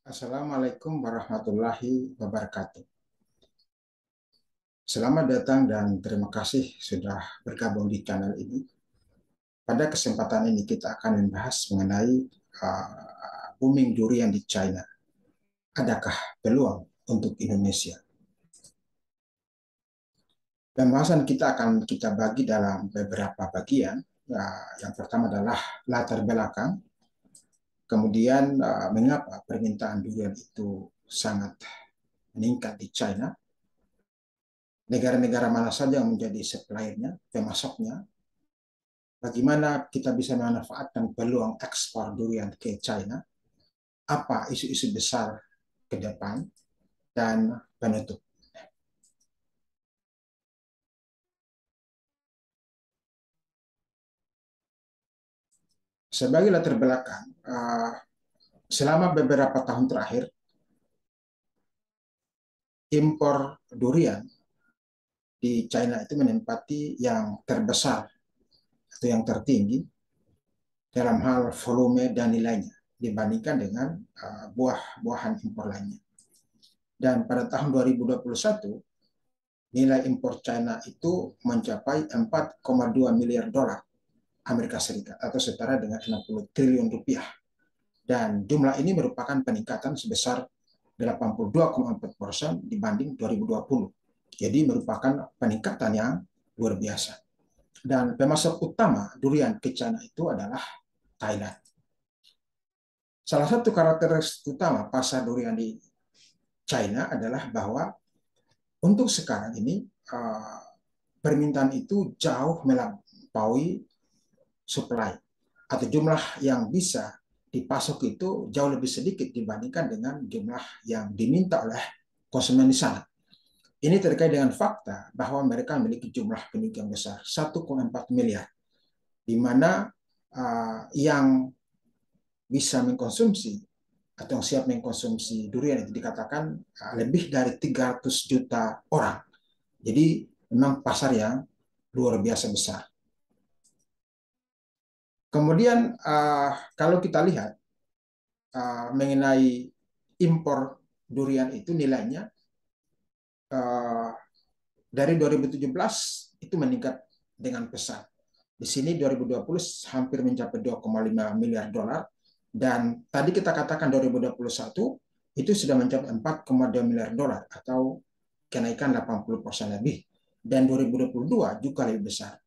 Assalamualaikum warahmatullahi wabarakatuh. Selamat datang dan terima kasih sudah bergabung di channel ini. Pada kesempatan ini kita akan membahas mengenai booming durian di China. Adakah peluang untuk Indonesia? Pembahasan kita akan kita bagi dalam beberapa bagian. Yang pertama adalah latar belakang, kemudian mengapa permintaan durian itu sangat meningkat di China, negara-negara mana saja yang menjadi suppliernya, pemasoknya, bagaimana kita bisa memanfaatkan peluang ekspor durian ke China, apa isu-isu besar ke depan, dan penutup. Sebagai latar belakang, selama beberapa tahun terakhir, impor durian di China itu menempati yang terbesar atau yang tertinggi dalam hal volume dan nilainya dibandingkan dengan buah-buahan impor lainnya. Dan pada tahun 2021, nilai impor China itu mencapai 4,2 miliar dolar Amerika Serikat atau setara dengan 60 triliun rupiah. Dan jumlah ini merupakan peningkatan sebesar 82,4% dibanding 2020. Jadi merupakan peningkatan yang luar biasa. Dan pemasok utama durian ke China itu adalah Thailand. Salah satu karakteristik utama pasar durian di China adalah bahwa untuk sekarang ini permintaan itu jauh melampaui supply atau jumlah yang bisa dipasok itu jauh lebih sedikit dibandingkan dengan jumlah yang diminta oleh konsumen di sana. Ini terkait dengan fakta bahwa mereka memiliki jumlah penduduk yang besar, 1,4 miliar, di mana yang bisa mengkonsumsi atau yang siap mengkonsumsi durian itu dikatakan lebih dari 300 juta orang. Jadi memang pasar yang luar biasa besar. Kemudian kalau kita lihat mengenai impor durian itu nilainya dari 2017 itu meningkat dengan pesat. Di sini 2020 hampir mencapai 2,5 miliar dolar dan tadi kita katakan 2021 itu sudah mencapai 4,2 miliar dolar atau kenaikan 80% lebih dan 2022 juga lebih besar.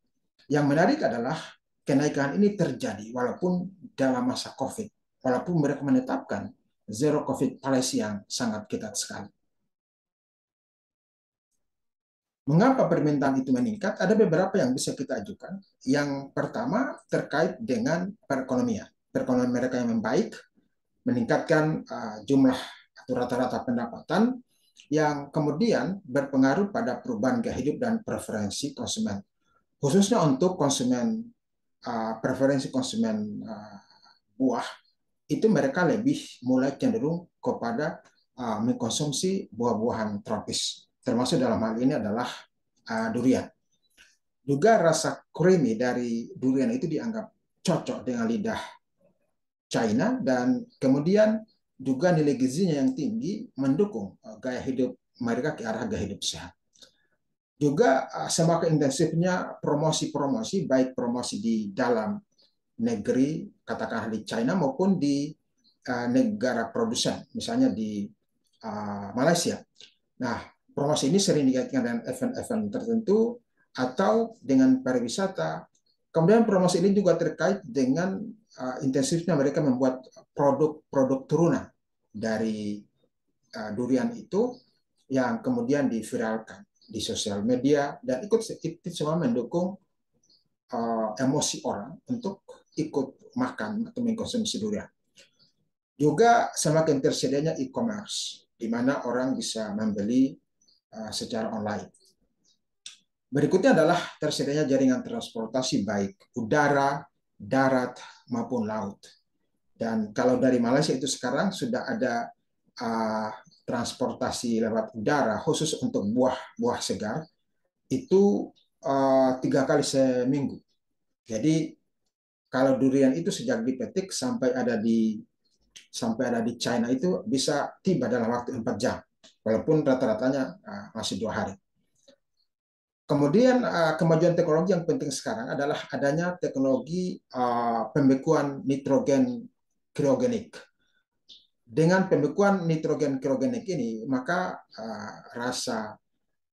Yang menarik adalah kenaikan ini terjadi walaupun dalam masa COVID, walaupun mereka menetapkan zero COVID policy yang sangat ketat sekali. Mengapa permintaan itu meningkat? Ada beberapa yang bisa kita ajukan. Yang pertama terkait dengan perekonomian. Perekonomian mereka yang membaik, meningkatkan jumlah atau rata-rata pendapatan yang kemudian berpengaruh pada perubahan gaya hidup dan preferensi konsumen. Khususnya untuk konsumen, preferensi konsumen buah, itu mereka lebih mulai cenderung kepada mengkonsumsi buah-buahan tropis. Termasuk dalam hal ini adalah durian. Juga rasa creamy dari durian itu dianggap cocok dengan lidah China dan kemudian juga nilai gizinya yang tinggi mendukung gaya hidup mereka ke arah gaya hidup sehat. Juga semakin intensifnya promosi-promosi, baik promosi di dalam negeri, katakanlah di China maupun di negara produsen, misalnya di Malaysia. Nah, promosi ini sering dikaitkan dengan event-event tertentu atau dengan pariwisata. Kemudian promosi ini juga terkait dengan intensifnya mereka membuat produk-produk turunan dari durian itu yang kemudian diviralkan di sosial media dan itu semua mendukung emosi orang untuk ikut makan atau mengkonsumsi durian. Juga semakin tersedianya e-commerce, di mana orang bisa membeli secara online. Berikutnya adalah tersedianya jaringan transportasi baik udara, darat, maupun laut. Dan kalau dari Malaysia itu sekarang sudah ada transportasi lewat udara khusus untuk buah-buah segar, itu 3 kali seminggu. Jadi kalau durian itu sejak dipetik sampai ada di sampai ada di China itu bisa tiba dalam waktu 4 jam, walaupun rata-ratanya masih 2 hari. Kemudian kemajuan teknologi yang penting sekarang adalah adanya teknologi pembekuan nitrogen kriogenik. Dengan pembekuan nitrogen kriogenik ini, maka rasa,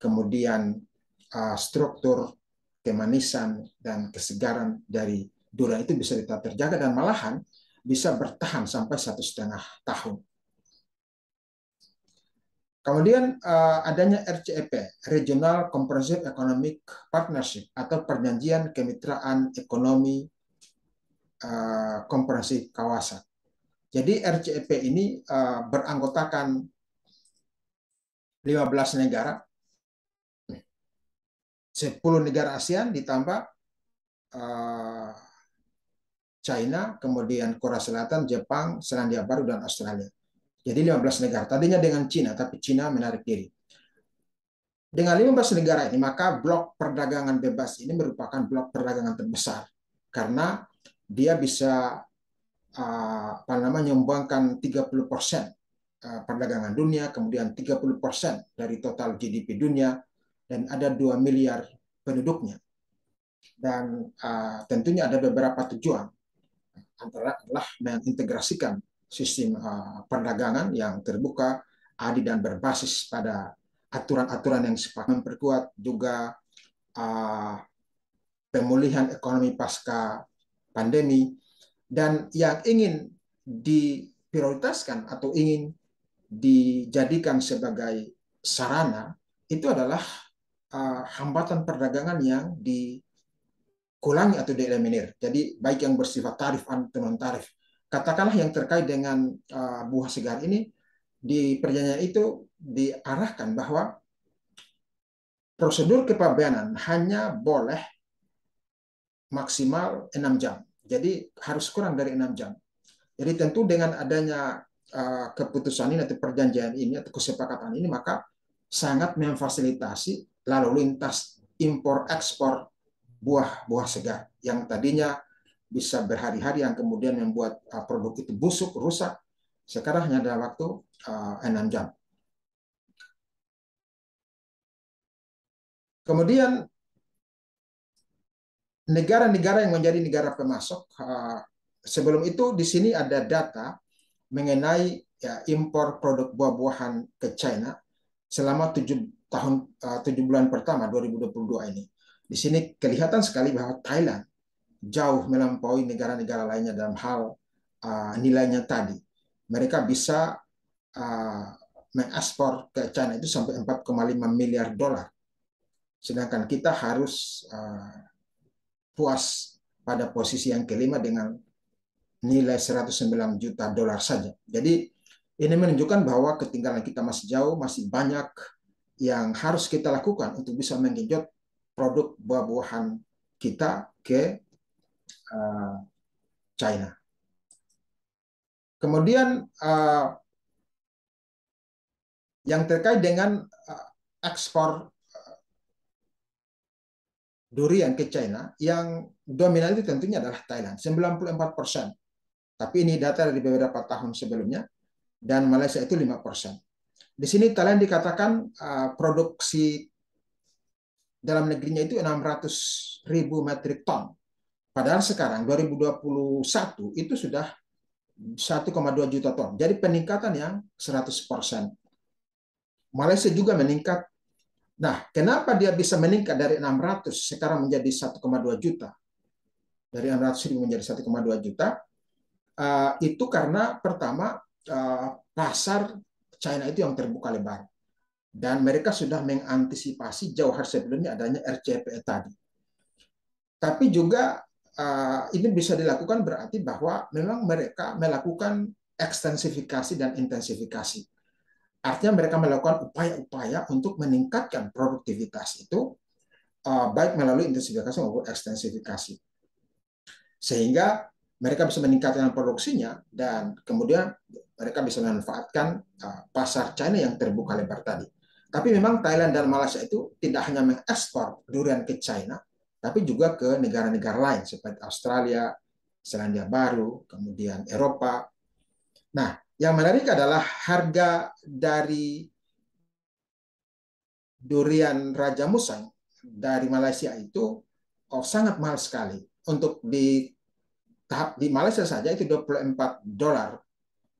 kemudian struktur, kemanisan, dan kesegaran dari durian itu bisa tetap terjaga dan malahan bisa bertahan sampai 1,5 tahun. Kemudian adanya RCEP, Regional Comprehensive Economic Partnership, atau Perjanjian Kemitraan Ekonomi Komprehensif Kawasan. Jadi RCEP ini beranggotakan 15 negara, 10 negara ASEAN ditambah China, kemudian Korea Selatan, Jepang, Selandia Baru, dan Australia. Jadi 15 negara. Tadinya dengan China, tapi China menarik diri. Dengan 15 negara ini, maka blok perdagangan bebas ini merupakan blok perdagangan terbesar. Karena dia bisa menyumbangkan 30% perdagangan dunia, kemudian 30% dari total GDP dunia, dan ada 2 miliar penduduknya. Dan tentunya ada beberapa tujuan. Antara adalah mengintegrasikan sistem perdagangan yang terbuka, adil, dan berbasis pada aturan-aturan yang sepakat, memperkuat juga pemulihan ekonomi pasca pandemi, dan yang ingin diprioritaskan atau ingin dijadikan sebagai sarana itu adalah hambatan perdagangan yang dikurangi atau dieliminir. Jadi baik yang bersifat tarif atau non tarif. Katakanlah yang terkait dengan buah segar ini, di perjanjian itu diarahkan bahwa prosedur kepabeanan hanya boleh maksimal 6 jam. Jadi harus kurang dari 6 jam. Jadi tentu dengan adanya keputusan ini atau perjanjian ini atau kesepakatan ini, maka sangat memfasilitasi lalu lintas impor ekspor buah-buah segar yang tadinya bisa berhari-hari, yang kemudian membuat produk itu busuk, rusak, sekarang hanya dalam waktu 6 jam. Kemudian negara-negara yang menjadi negara pemasok, sebelum itu di sini ada data mengenai impor produk buah-buahan ke China selama 7 bulan pertama 2022 ini. Di sini kelihatan sekali bahwa Thailand jauh melampaui negara-negara lainnya dalam hal nilainya tadi. Mereka bisa mengekspor ke China itu sampai 4,5 miliar dolar. Sedangkan kita harus puas pada posisi yang kelima dengan nilai 109 juta dolar saja. Jadi ini menunjukkan bahwa ketinggalan kita masih jauh, masih banyak yang harus kita lakukan untuk bisa menggenjot produk buah-buahan kita ke China. Kemudian yang terkait dengan ekspor durian ke China, yang dominan itu tentunya adalah Thailand, 94%. Tapi ini data dari beberapa tahun sebelumnya, dan Malaysia itu 5%. Di sini Thailand dikatakan produksi dalam negerinya itu 600.000 metrik ton. Padahal sekarang 2021 itu sudah 1,2 juta ton. Jadi peningkatan yang 100%. Malaysia juga meningkat. Nah, kenapa dia bisa meningkat dari 600 sekarang menjadi 1,2 juta? Dari 600.000 menjadi 1,2 juta. Itu karena pertama pasar China itu yang terbuka lebar, dan mereka sudah mengantisipasi jauh hari sebelumnya adanya RCEP tadi. Tapi juga ini bisa dilakukan berarti bahwa memang mereka melakukan ekstensifikasi dan intensifikasi. Artinya mereka melakukan upaya-upaya untuk meningkatkan produktivitas itu, baik melalui intensifikasi maupun ekstensifikasi, sehingga mereka bisa meningkatkan produksinya, dan kemudian mereka bisa memanfaatkan pasar China yang terbuka lebar tadi. Tapi memang Thailand dan Malaysia itu tidak hanya mengekspor durian ke China, tapi juga ke negara-negara lain seperti Australia, Selandia Baru, kemudian Eropa. Nah, yang menarik adalah harga dari durian Raja Musang dari Malaysia itu sangat mahal sekali. Untuk di tahap di Malaysia saja itu $24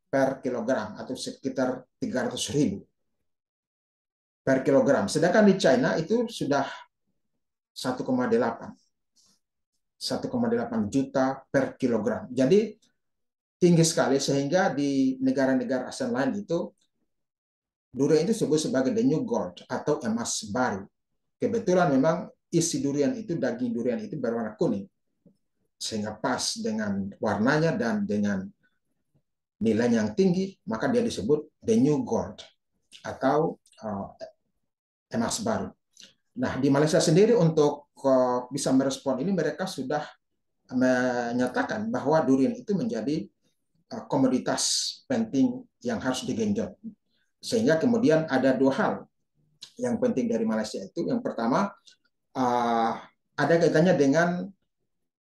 per kilogram atau sekitar 300.000 per kilogram. Sedangkan di China itu sudah 1,8 juta per kilogram. Jadi tinggi sekali sehingga di negara-negara ASEAN lain itu durian itu disebut sebagai the new gold atau emas baru. Kebetulan memang isi durian itu, daging durian itu berwarna kuning sehingga pas dengan warnanya dan dengan nilai yang tinggi, maka dia disebut the new gold atau emas baru. Nah, di Malaysia sendiri untuk bisa merespon ini, mereka sudah menyatakan bahwa durian itu menjadi komoditas penting yang harus digenjot. Sehingga kemudian ada dua hal yang penting dari Malaysia itu. Yang pertama, ada kaitannya dengan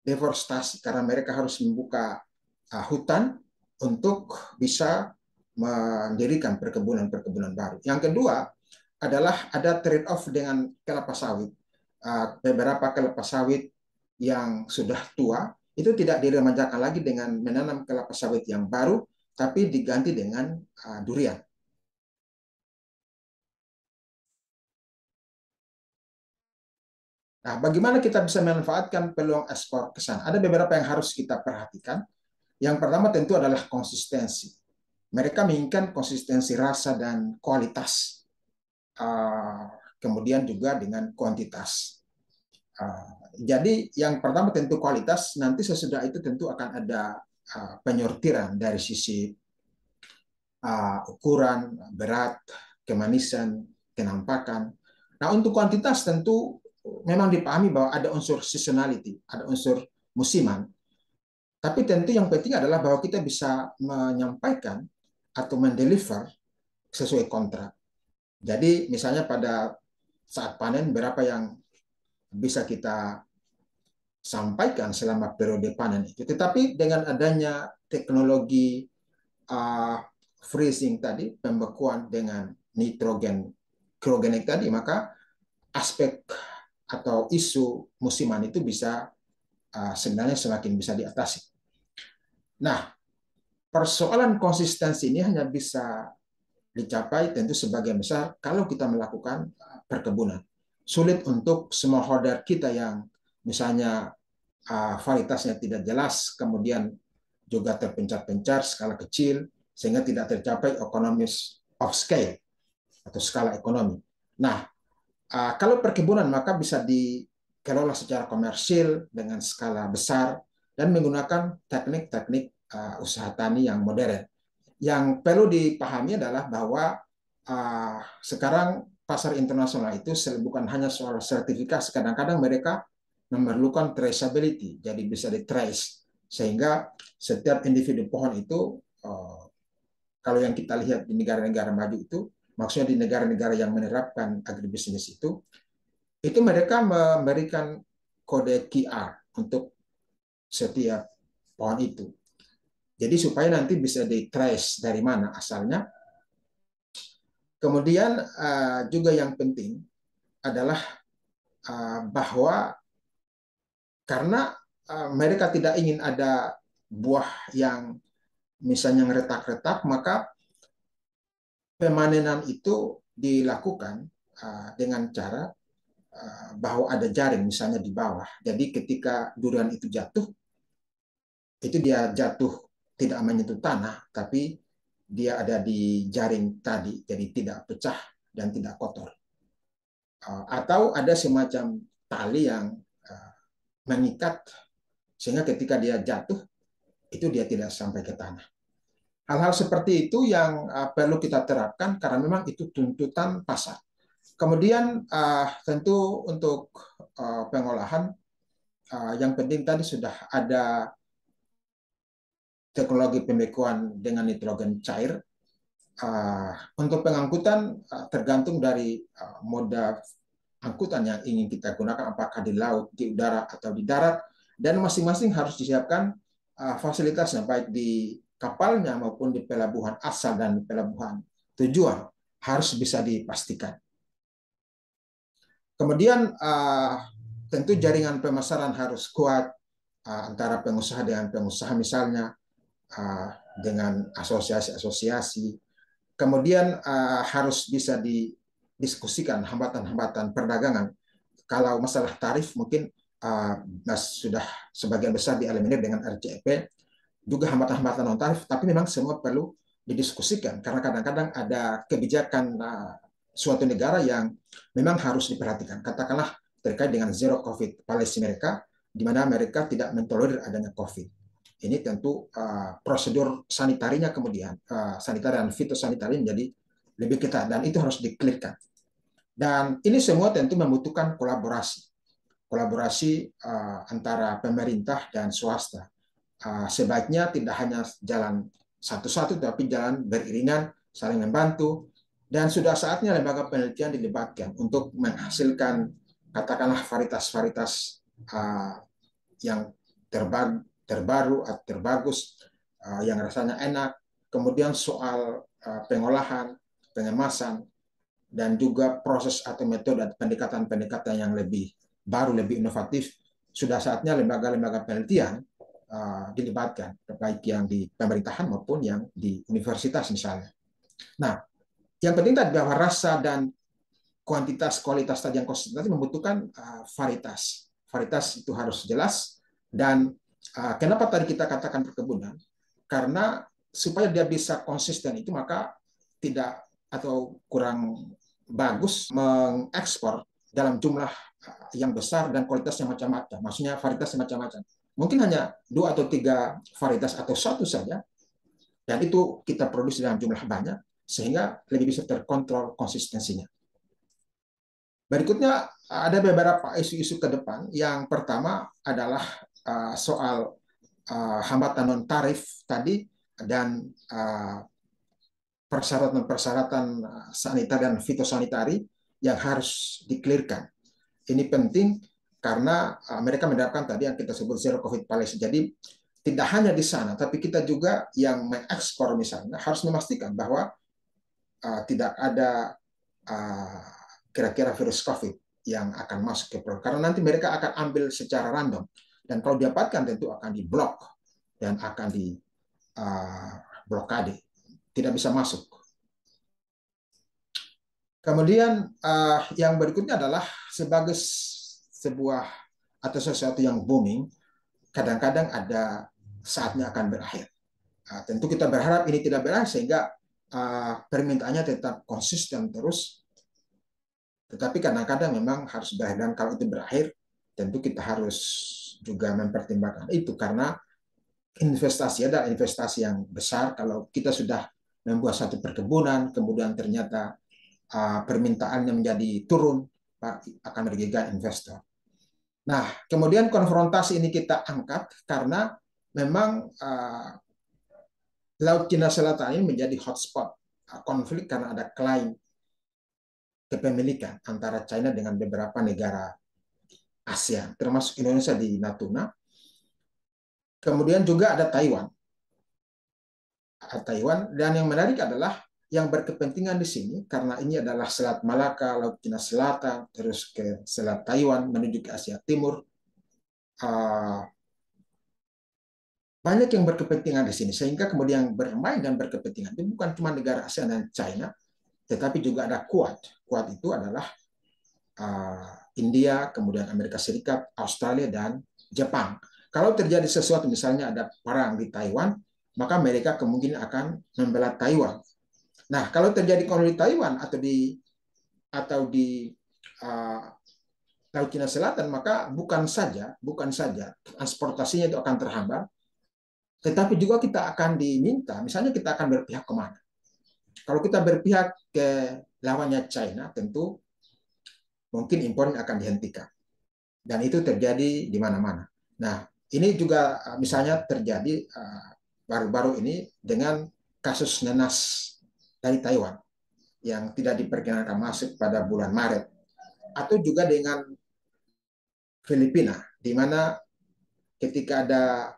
deforestasi, karena mereka harus membuka hutan untuk bisa mendirikan perkebunan-perkebunan baru. Yang kedua adalah ada trade off dengan kelapa sawit. Beberapa kelapa sawit yang sudah tua itu tidak diremajakan lagi dengan menanam kelapa sawit yang baru, tapi diganti dengan durian. Nah, bagaimana kita bisa memanfaatkan peluang ekspor ke sana? Ada beberapa yang harus kita perhatikan. Yang pertama tentu adalah konsistensi. Mereka menginginkan konsistensi rasa dan kualitas. Kemudian juga dengan kuantitas. Jadi yang pertama tentu kualitas, nanti sesudah itu tentu akan ada penyortiran dari sisi ukuran, berat, kemanisan, kenampakan. Nah, untuk kuantitas tentu memang dipahami bahwa ada unsur seasonality, ada unsur musiman. Tapi tentu yang penting adalah bahwa kita bisa menyampaikan atau mendeliver sesuai kontrak. Jadi misalnya pada saat panen berapa yang bisa kita sampaikan selama periode panen itu. Tetapi dengan adanya teknologi freezing tadi, pembekuan dengan nitrogen cryogenik tadi, maka aspek atau isu musiman itu bisa sebenarnya semakin bisa diatasi. Nah, persoalan konsistensi ini hanya bisa dicapai tentu sebagian besar kalau kita melakukan perkebunan. Sulit untuk smallholder kita yang misalnya varietasnya tidak jelas, kemudian juga terpencar-pencar, skala kecil, sehingga tidak tercapai economies of scale atau skala ekonomi. Nah, kalau perkebunan maka bisa dikelola secara komersil dengan skala besar dan menggunakan teknik-teknik usaha tani yang modern. Yang perlu dipahami adalah bahwa sekarang pasar internasional itu bukan hanya soal sertifikasi, kadang-kadang mereka memerlukan traceability, jadi bisa di-trace, sehingga setiap individu pohon itu, kalau yang kita lihat di negara-negara maju itu, maksudnya di negara-negara yang menerapkan agribisnis itu mereka memberikan kode QR untuk setiap pohon itu. Jadi supaya nanti bisa di-trace dari mana asalnya. Kemudian juga yang penting adalah bahwa karena mereka tidak ingin ada buah yang misalnya retak-retak, maka pemanenan itu dilakukan dengan cara bahwa ada jaring misalnya di bawah. Jadi ketika durian itu jatuh, itu dia jatuh tidak menyentuh tanah, tapi dia ada di jaring tadi, jadi tidak pecah dan tidak kotor. Atau ada semacam tali yang mengikat sehingga ketika dia jatuh itu dia tidak sampai ke tanah. Hal-hal seperti itu yang perlu kita terapkan karena memang itu tuntutan pasar. Kemudian tentu untuk pengolahan yang penting tadi sudah ada teknologi pembekuan dengan nitrogen cair. Untuk pengangkutan tergantung dari moda angkutan yang ingin kita gunakan, apakah di laut, di udara, atau di darat, dan masing-masing harus disiapkan fasilitasnya, baik di kapalnya maupun di pelabuhan asal dan di pelabuhan tujuan harus bisa dipastikan. Kemudian tentu jaringan pemasaran harus kuat antara pengusaha dengan pengusaha, misalnya dengan asosiasi-asosiasi. Kemudian harus bisa didiskusikan hambatan-hambatan perdagangan. Kalau masalah tarif mungkin sudah sebagian besar dieliminir dengan RCEP, juga hambatan-hambatan non tarif, tapi memang semua perlu didiskusikan karena kadang-kadang ada kebijakan suatu negara yang memang harus diperhatikan. Katakanlah terkait dengan zero COVID policy mereka, di mana mereka tidak mentolerir adanya COVID. Ini tentu prosedur sanitarinya kemudian, sanitari dan fitosanitari menjadi lebih ketat, dan itu harus dikelirkan. Dan ini semua tentu membutuhkan kolaborasi. Kolaborasi antara pemerintah dan swasta. Sebaiknya tidak hanya jalan satu-satu, tapi jalan beriringan, saling membantu. Dan sudah saatnya lembaga penelitian dilibatkan untuk menghasilkan, katakanlah, varietas-varietas yang terbaru atau terbagus, yang rasanya enak. Kemudian soal pengolahan, pengemasan, dan juga proses atau metode pendekatan-pendekatan yang lebih baru, lebih inovatif. Sudah saatnya lembaga-lembaga penelitian dilibatkan, baik yang di pemerintahan maupun yang di universitas misalnya. Nah, yang penting tadi bahwa rasa dan kuantitas, kualitas tadi yang konsisten membutuhkan varietas. Varietas itu harus jelas. Dan kenapa tadi kita katakan perkebunan? Karena supaya dia bisa konsisten itu, maka tidak atau kurang bagus mengekspor dalam jumlah yang besar dan kualitasnya macam-macam. Maksudnya varietas macam-macam. Mungkin hanya 2 atau 3 varietas atau satu saja, dan itu kita produksi dalam jumlah banyak, sehingga lebih bisa terkontrol konsistensinya. Berikutnya ada beberapa isu-isu ke depan. Yang pertama adalah soal hambatan non tarif tadi, dan persyaratan-persyaratan sanitari dan fitosanitari yang harus dikelirkan. Ini penting karena mereka menerapkan tadi yang kita sebut zero COVID policy. Jadi tidak hanya di sana, tapi kita juga yang mengekspor misalnya harus memastikan bahwa tidak ada kira-kira virus COVID yang akan masuk ke produk. Karena nanti mereka akan ambil secara random. Dan kalau didapatkan tentu akan diblok dan akan diblokade. Tidak bisa masuk. Kemudian yang berikutnya adalah sebagai sebuah atau sesuatu yang booming, kadang-kadang ada saatnya akan berakhir. Tentu kita berharap ini tidak berakhir sehingga permintaannya tetap konsisten terus. Tetapi kadang-kadang memang harus berakhir, dan kalau itu berakhir, tentu kita harus juga mempertimbangkan itu, karena investasi adalah investasi yang besar. Kalau kita sudah membuat satu perkebunan, kemudian ternyata permintaannya menjadi turun, akan merugikan investor. Nah, kemudian konfrontasi ini kita angkat karena memang Laut Cina Selatan ini menjadi hotspot konflik karena ada klaim kepemilikan antara China dengan beberapa negara ASEAN, termasuk Indonesia di Natuna. Kemudian juga ada Taiwan. Dan yang menarik adalah yang berkepentingan di sini, karena ini adalah Selat Malaka, Laut Cina Selatan, terus ke Selat Taiwan, menuju ke Asia Timur. Banyak yang berkepentingan di sini, sehingga kemudian bermain dan berkepentingan. Itu bukan cuma negara ASEAN dan China, tetapi juga ada Quad. Quad itu adalah India, kemudian Amerika Serikat, Australia, dan Jepang. Kalau terjadi sesuatu, misalnya ada perang di Taiwan, maka mereka kemungkinan akan membela Taiwan. Nah, kalau terjadi konflik di Taiwan atau di Laut Cina Selatan, maka bukan saja transportasinya itu akan terhambat, tetapi juga kita akan diminta, misalnya kita akan berpihak kemana. Kalau kita berpihak ke lawannya China, tentu mungkin impor akan dihentikan. Dan itu terjadi di mana-mana. Nah, ini juga misalnya terjadi baru-baru ini dengan kasus nenas dari Taiwan yang tidak diperkenankan masuk pada bulan Maret. Atau juga dengan Filipina, di mana ketika ada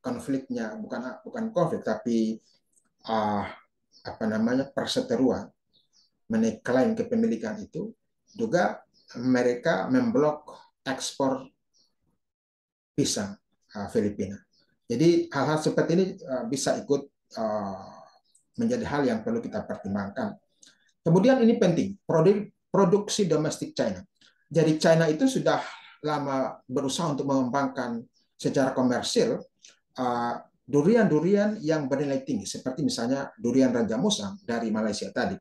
konfliknya, bukan konflik, tapi uh, apa namanya, perseteruan mengenai klaim kepemilikan itu, juga mereka memblok ekspor pisang Filipina. Jadi hal-hal seperti ini bisa ikut menjadi hal yang perlu kita pertimbangkan. Kemudian ini penting, produksi domestik China. Jadi China itu sudah lama berusaha untuk mengembangkan secara komersil durian-durian yang bernilai tinggi, seperti misalnya durian Raja Musang dari Malaysia tadi.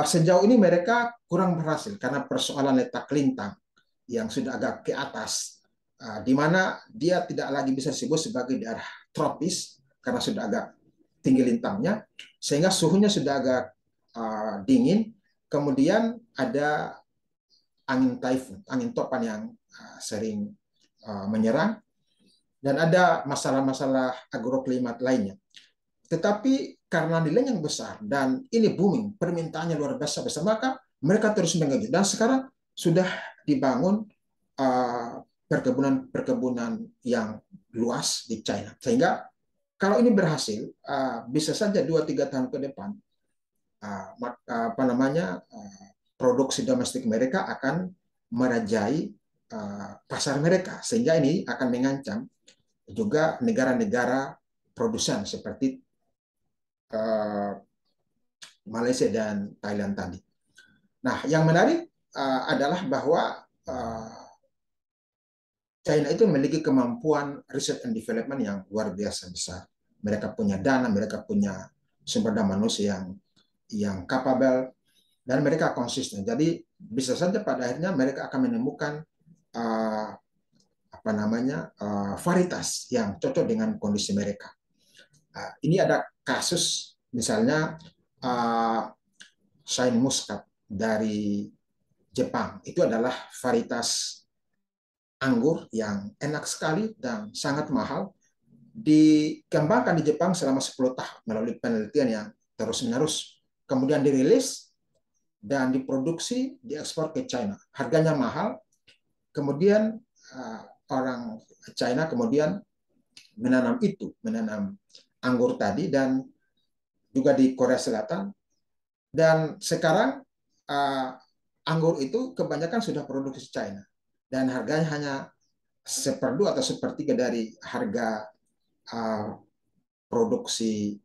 Sejauh ini mereka kurang berhasil karena persoalan letak lintang yang sudah agak ke atas, di mana dia tidak lagi bisa disebut sebagai daerah tropis karena sudah agak tinggi lintangnya, sehingga suhunya sudah agak dingin. Kemudian ada angin taifun, angin topan yang sering menyerang, dan ada masalah-masalah agroklimat lainnya. Tetapi karena nilainya yang besar dan ini booming, permintaannya luar biasa besar, maka mereka terus mengembangkan. Dan sekarang sudah dibangun perkebunan-perkebunan yang luas di China. Sehingga kalau ini berhasil, bisa saja 2-3 tahun ke depan, apa namanya, produksi domestik mereka akan merajai pasar mereka, sehingga ini akan mengancam juga negara-negara produsen seperti Malaysia dan Thailand tadi. Nah, yang menarik adalah bahwa China itu memiliki kemampuan riset and development yang luar biasa besar. Mereka punya dana, mereka punya sumber daya manusia yang capable, dan mereka konsisten. Jadi bisa saja pada akhirnya mereka akan menemukan apa namanya, varietas yang cocok dengan kondisi mereka. Ini ada kasus misalnya Shine Muscat dari Jepang. Itu adalah varietas anggur yang enak sekali dan sangat mahal. Dikembangkan di Jepang selama 10 tahun melalui penelitian yang terus-menerus. Kemudian dirilis dan diproduksi, diekspor ke China. Harganya mahal. Kemudian orang China kemudian menanam anggur tadi, dan juga di Korea Selatan. Dan sekarang anggur itu kebanyakan sudah produksi China, dan harganya hanya seperdua atau sepertiga dari harga produksi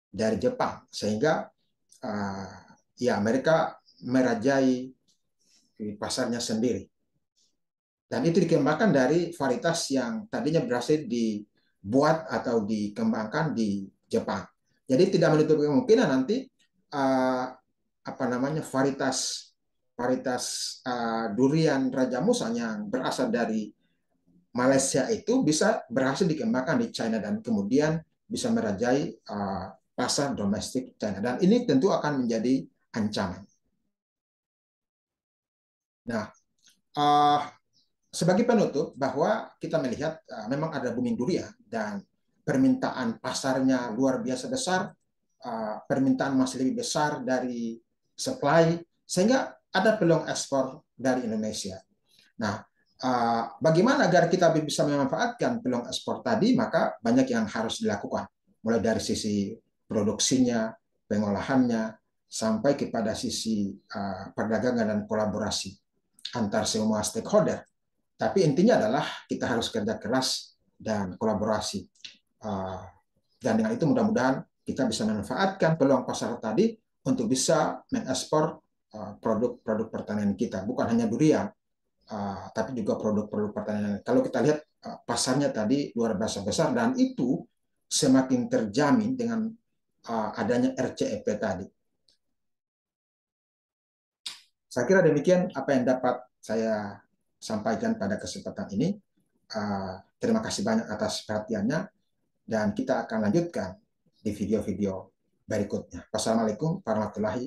dari Jepang, sehingga ya mereka merajai pasarnya sendiri. Dan itu dikembangkan dari varietas yang tadinya berhasil dibuat atau dikembangkan di Jepang. Jadi tidak menutup kemungkinan nanti apa namanya, varietas durian Raja Musang yang berasal dari Malaysia itu bisa berhasil dikembangkan di China dan kemudian bisa merajai pasar domestik China. Dan ini tentu akan menjadi ancaman. Nah, sebagai penutup, bahwa kita melihat memang ada booming durian dan permintaan pasarnya luar biasa besar, permintaan masih lebih besar dari supply, sehingga ada peluang ekspor dari Indonesia. Nah, bagaimana agar kita bisa memanfaatkan peluang ekspor tadi? Maka banyak yang harus dilakukan, mulai dari sisi produksinya, pengolahannya, sampai kepada sisi perdagangan dan kolaborasi antar semua stakeholder. Tapi intinya adalah kita harus kerja keras dan kolaborasi. Dan dengan itu mudah-mudahan kita bisa memanfaatkan peluang pasar tadi untuk bisa mengekspor produk-produk pertanian kita. Bukan hanya durian, tapi juga produk-produk pertanian. Kalau kita lihat pasarnya tadi luar biasa besar, dan itu semakin terjamin dengan adanya RCEP tadi. Saya kira demikian apa yang dapat saya sampaikan pada kesempatan ini. Terima kasih banyak atas perhatiannya, dan kita akan lanjutkan di video-video berikutnya. Wassalamualaikum warahmatullahi